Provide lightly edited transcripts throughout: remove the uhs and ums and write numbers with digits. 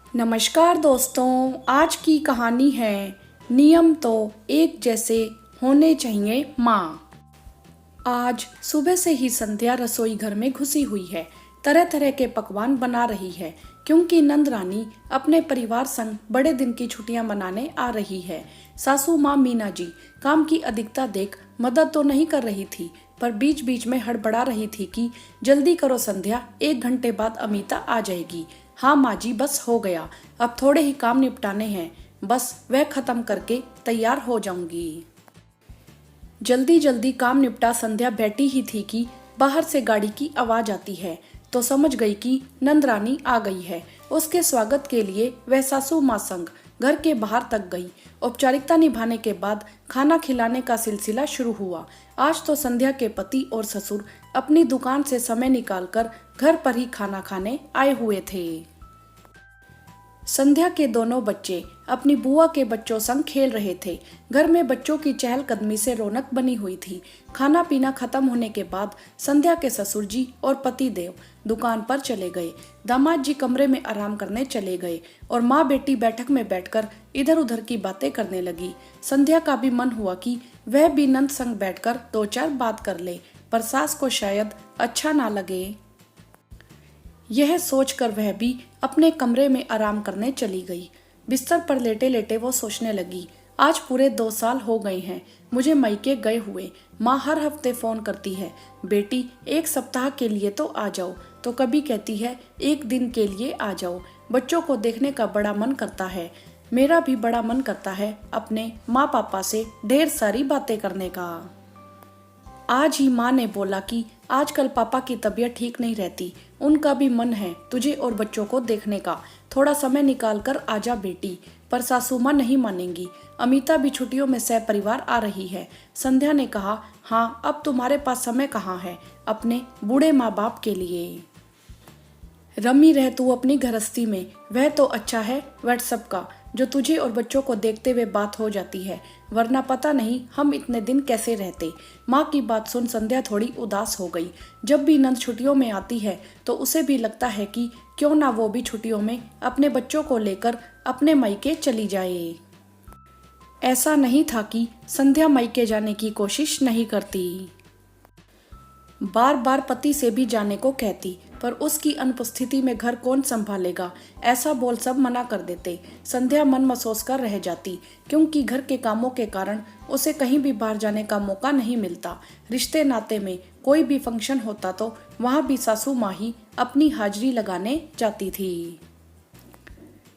नमस्कार दोस्तों, आज की कहानी है नियम तो एक जैसे होने चाहिए माँ। आज सुबह से ही संध्या रसोई घर में घुसी हुई है। तरह तरह के पकवान बना रही है क्योंकि नंद रानी अपने परिवार संग बड़े दिन की छुट्टियां मनाने आ रही है। सासू माँ मीना जी काम की अधिकता देख मदद तो नहीं कर रही थी, पर बीच बीच में हड़बड़ा रही थी कि जल्दी करो संध्या, 1 घंटे बाद अमीता आ जाएगी। हाँ माँ जी, बस हो गया, अब थोड़े ही काम निपटाने हैं, बस वह खत्म करके तैयार हो जाऊंगी। जल्दी जल्दी काम निपटा संध्या बैठी ही थी कि बाहर से गाड़ी की आवाज आती है, तो समझ गई कि नंद रानी आ गई है। उसके स्वागत के लिए वह सासू माँ संग घर के बाहर तक गई। औपचारिकता निभाने के बाद खाना खिलाने का सिलसिला शुरू हुआ। आज तो संध्या के पति और ससुर अपनी दुकान से समय निकालकर घर पर ही खाना खाने आए हुए थे। संध्या के दोनों बच्चे अपनी बुआ के बच्चों संग खेल रहे थे। घर में बच्चों की चहलकदमी से रौनक बनी हुई थी। खाना पीना खत्म होने के बाद संध्या के ससुर जी और पति देव दुकान पर चले गए। दामाद जी कमरे में आराम करने चले गए और माँ बेटी बैठक में बैठकर इधर उधर की बातें करने लगी। संध्या का भी मन हुआ कि वह भी नंद संग बैठकर 2-4 बात कर ले, पर सास को शायद अच्छा ना लगे। यह सोचकर वह भी अपने कमरे में आराम करने चली गई। बिस्तर पर लेटे लेटे वो सोचने लगी, आज पूरे 2 साल हो गए हैं मुझे मायके गए हुए। माँ हर हफ्ते फोन करती है, बेटी 1 सप्ताह के लिए तो आ जाओ, तो कभी कहती है 1 दिन के लिए आ जाओ। बच्चों को देखने का बड़ा मन करता है, मेरा भी बड़ा मन करता है अपने माँ पापा से ढेर सारी बातें करने का। आज ही माँ ने बोला कि आजकल पापा की तबीयत ठीक नहीं रहती, उनका भी मन है तुझे और बच्चों को देखने का, थोड़ा समय निकाल कर आजा बेटी। पर सासू माँ नहीं मानेंगी। अमीता भी छुट्टियों में सह परिवार आ रही है। संध्या ने कहा, हाँ अब तुम्हारे पास समय कहाँ है अपने बूढ़े माँ बाप के लिए। रमी रह तू अपनी गृहस्थी में, वह तो अच्छा है व्हाट्सएप का, जो तुझे और बच्चों को देखते हुए बात हो जाती है, वरना पता नहीं हम इतने दिन कैसे रहते। माँ की बात सुन संध्या थोड़ी उदास हो गई। जब भी नंद छुट्टियों में आती है तो उसे भी लगता है कि क्यों ना वो भी छुट्टियों में अपने बच्चों को लेकर अपने मायके चली जाए। ऐसा नहीं था कि संध्या मायके जाने की कोशिश नहीं करती, बार बार पति से भी जाने को कहती, पर उसकी अनुपस्थिति में घर कौन संभालेगा, ऐसा बोल सब मना कर देते। संध्या मन महसूस कर रह जाती, क्योंकि घर के कामों के कारण उसे कहीं भी बाहर जाने का मौका नहीं मिलता। रिश्ते नाते में कोई भी फंक्शन होता तो वहाँ भी सासू माँ ही अपनी हाजिरी लगाने जाती थी।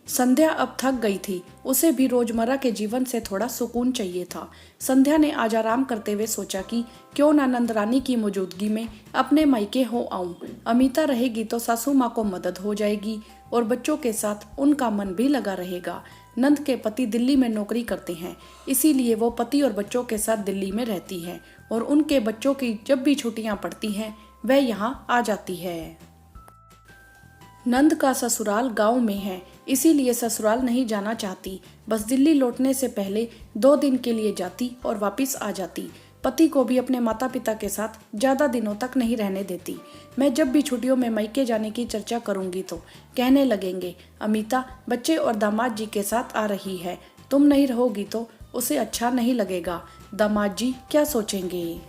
संध्या अब थक गई थी, उसे भी रोजमर्रा के जीवन से थोड़ा सुकून चाहिए था। संध्या ने आज आराम करते हुए सोचा कि क्यों ना नंद रानी की मौजूदगी में अपने मायके हो आऊं। अमीता रहेगी तो सासू माँ को मदद हो जाएगी और बच्चों के साथ उनका मन भी लगा रहेगा। नंद के पति दिल्ली में नौकरी करते हैं, इसीलिए वो पति और बच्चों के साथ दिल्ली में रहती है और उनके बच्चों की जब भी छुट्टियां पड़ती हैं वह यहाँ आ जाती है। नंद का ससुराल गांव में है, इसीलिए ससुराल नहीं जाना चाहती, बस दिल्ली लौटने से पहले 2 दिन के लिए जाती और वापस आ जाती। पति को भी अपने माता पिता के साथ ज्यादा दिनों तक नहीं रहने देती। मैं जब भी छुट्टियों में मायके जाने की चर्चा करूंगी तो कहने लगेंगे, अमीता बच्चे और दामाद जी के साथ आ रही है, तुम नहीं रहोगी तो उसे अच्छा नहीं लगेगा, दामाद जी क्या सोचेंगे।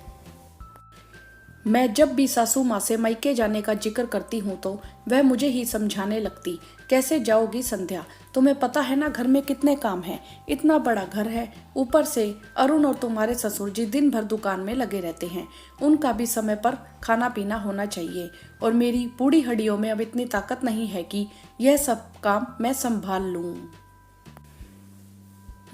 मैं जब भी सासू माँ से मायके जाने का जिक्र करती हूँ तो वह मुझे ही समझाने लगती, कैसे जाओगी संध्या, तुम्हें पता है ना घर में कितने काम हैं, इतना बड़ा घर है, ऊपर से अरुण और तुम्हारे ससुर जी दिन भर दुकान में लगे रहते हैं, उनका भी समय पर खाना पीना होना चाहिए, और मेरी बूढ़ी हड्डियों में अब इतनी ताकत नहीं है कि यह सब काम मैं संभाल लूँ।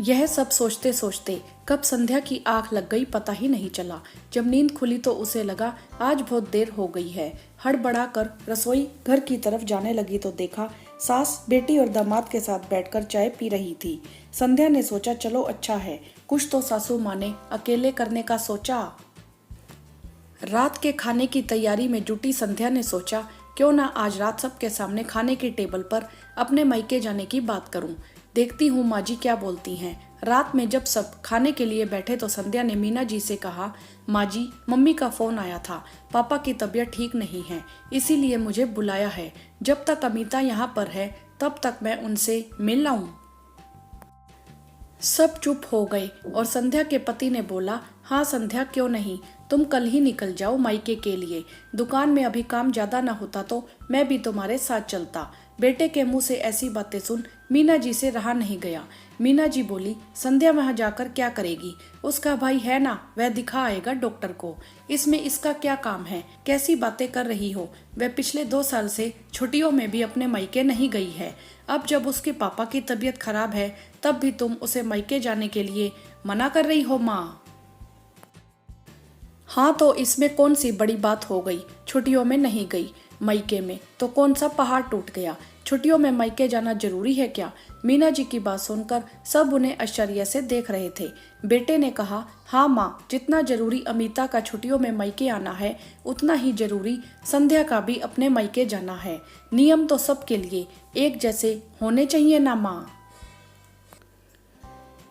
यह सब सोचते सोचते कब संध्या की आंख लग गई पता ही नहीं चला। जब नींद खुली तो उसे लगा आज बहुत देर हो गई है। हड़बड़ा कर रसोई घर की तरफ जाने लगी तो देखा सास बेटी और दामाद के साथ बैठकर चाय पी रही थी। संध्या ने सोचा चलो अच्छा है, कुछ तो सासू माँ ने अकेले करने का सोचा। रात के खाने की तैयारी में जुटी संध्या ने सोचा क्यों ना आज रात सबके सामने खाने के टेबल पर अपने मायके जाने की बात करूं, देखती हूँ माँ जी क्या बोलती हैं। रात में जब सब खाने के लिए बैठे तो संध्या ने मीना जी से कहा, माँ जी मम्मी का फोन आया था, पापा की तबीयत ठीक नहीं है, इसीलिए मुझे बुलाया है। जब तक अमीता यहाँ पर है तब तक मैं उनसे मिल आऊं। सब चुप हो गए और संध्या के पति ने बोला, हाँ संध्या, क्यों नहीं, तुम कल ही निकल जाओ मायके के लिए। दुकान में अभी काम ज्यादा ना होता तो मैं भी तुम्हारे साथ चलता। बेटे के मुंह से ऐसी बातें सुन मीना जी से रहा नहीं गया। मीना जी बोली, संध्या वहां जाकर क्या करेगी? उसका भाई है ना, वह दिखा आएगा डॉक्टर को। इसमें इसका क्या काम है? कैसी बातें कर रही हो? वह पिछले 2 साल से छुट्टियों में भी अपने मायके नहीं गई है। अब जब उसके पापा की तबीयत खराब है तब भी तुम उसे मायके जाने के लिए मना कर रही हो माँ। हाँ तो इसमें कौन सी बड़ी बात हो गई? छुट्टियों में नहीं गई मायके में तो कौन सा पहाड़ टूट गया? छुट्टियों में मायके जाना जरूरी है क्या? मीना जी की बात सुनकर सब उन्हें आश्चर्य से देख रहे थे। बेटे ने कहा, हाँ माँ, जितना जरूरी अमिता का छुट्टियों में मायके आना है उतना ही जरूरी संध्या का भी अपने मायके जाना है। नियम तो सबके लिए एक जैसे होने चाहिए ना माँ।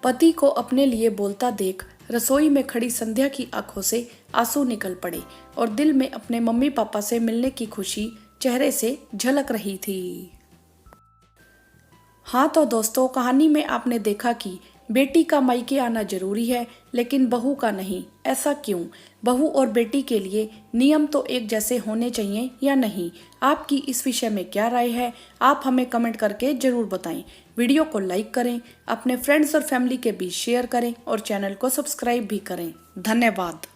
पति को अपने लिए बोलता देख रसोई में खड़ी संध्या की आंखों से आंसू निकल पड़े और दिल में अपने मम्मी पापा से मिलने की खुशी चेहरे से झलक रही थी। हाँ तो दोस्तों, कहानी में आपने देखा कि बेटी का मायके आना जरूरी है लेकिन बहू का नहीं। ऐसा क्यों? बहू और बेटी के लिए नियम तो एक जैसे होने चाहिए या नहीं? आपकी इस विषय में क्या राय है? आप हमें कमेंट करके जरूर बताएं। वीडियो को लाइक करें, अपने फ्रेंड्स और फैमिली के बीच शेयर करें और चैनल को सब्सक्राइब भी करें। धन्यवाद।